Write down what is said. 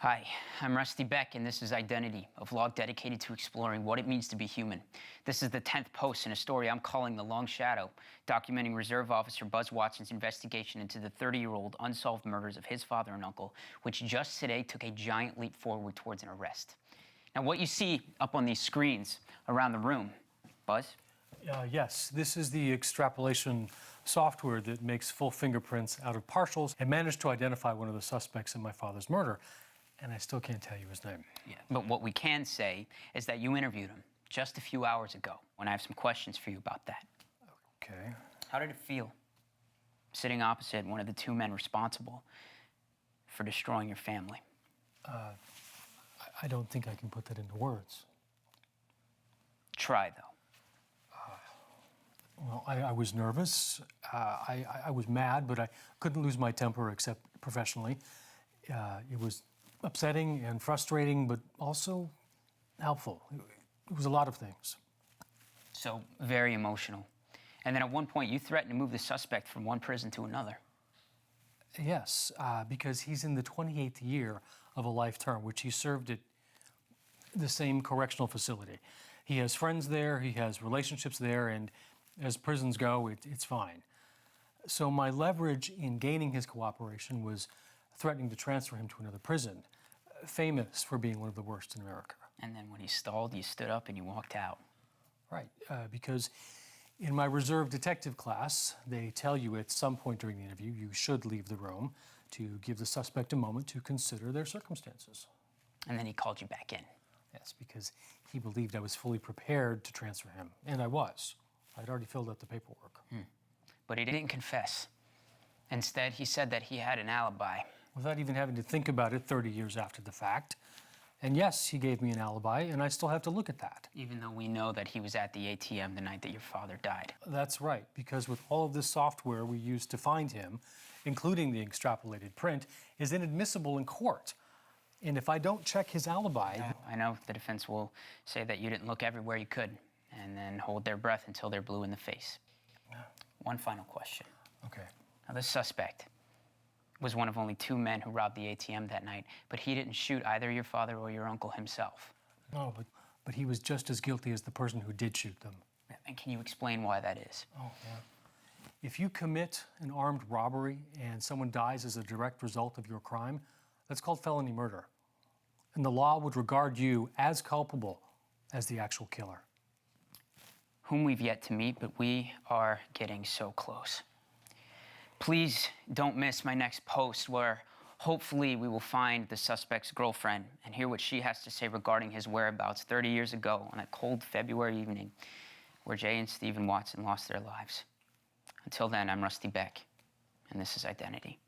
Hi, I'm Rusty Beck, and this is Identity, a vlog dedicated to exploring what it means to be human. This is the 10th post in a story I'm calling The Long Shadow, documenting Reserve Officer Buzz Watson's investigation into the 30-year-old unsolved murders of his father and uncle, which just today took a giant leap forward towards an arrest. Now, what you see up on these screens around the room, Buzz? Yes, this is the extrapolation software that makes full fingerprints out of partials and managed to identify one of the suspects in my father's murder. And I still can't tell you his name. Yeah, but what we can say is that you interviewed him just a few hours ago, and I have some questions for you about that. Okay. How did it feel sitting opposite one of the two men responsible for destroying your family? I don't think I can put that into words. Try, though. Well, I was nervous. I was mad, but I couldn't lose my temper except professionally. It was upsetting and frustrating, but also helpful. It was a lot of things. So, very emotional. And then at one point, you threatened to move the suspect from one prison to another. Yes, because he's in the 28th year of a life term, which he served at the same correctional facility. He has friends there, he has relationships there, and as prisons go, it's fine. So my leverage in gaining his cooperation was threatening to transfer him to another prison, famous for being one of the worst in America. And then when he stalled, you stood up and you walked out. Right, because in my reserve detective class, they tell you at some point during the interview you should leave the room to give the suspect a moment to consider their circumstances. And then he called you back in. Yes, because he believed I was fully prepared to transfer him, and I was. I'd already filled out the paperwork. But he didn't confess. Instead, he said that he had an alibi. Without even having to think about it 30 years after the fact. And yes, he gave me an alibi, and I still have to look at that. Even though we know that he was at the ATM the night that your father died. That's right, because with all of this software we used to find him, including the extrapolated print, is inadmissible in court. And if I don't check his alibi... I know the defense will say that you didn't look everywhere you could, and then hold their breath until they're blue in the face. One final question. Okay. Now, this suspect was one of only two men who robbed the ATM that night, but he didn't shoot either your father or your uncle himself. No, but he was just as guilty as the person who did shoot them. And can you explain why that is? Oh, yeah. If you commit an armed robbery and someone dies as a direct result of your crime, that's called felony murder. And the law would regard you as culpable as the actual killer. Whom we've yet to meet, but we are getting so close. Please don't miss my next post where hopefully we will find the suspect's girlfriend and hear what she has to say regarding his whereabouts 30 years ago on that cold February evening where Jay and Stephen Watson lost their lives. Until then, I'm Rusty Beck, and this is Identity.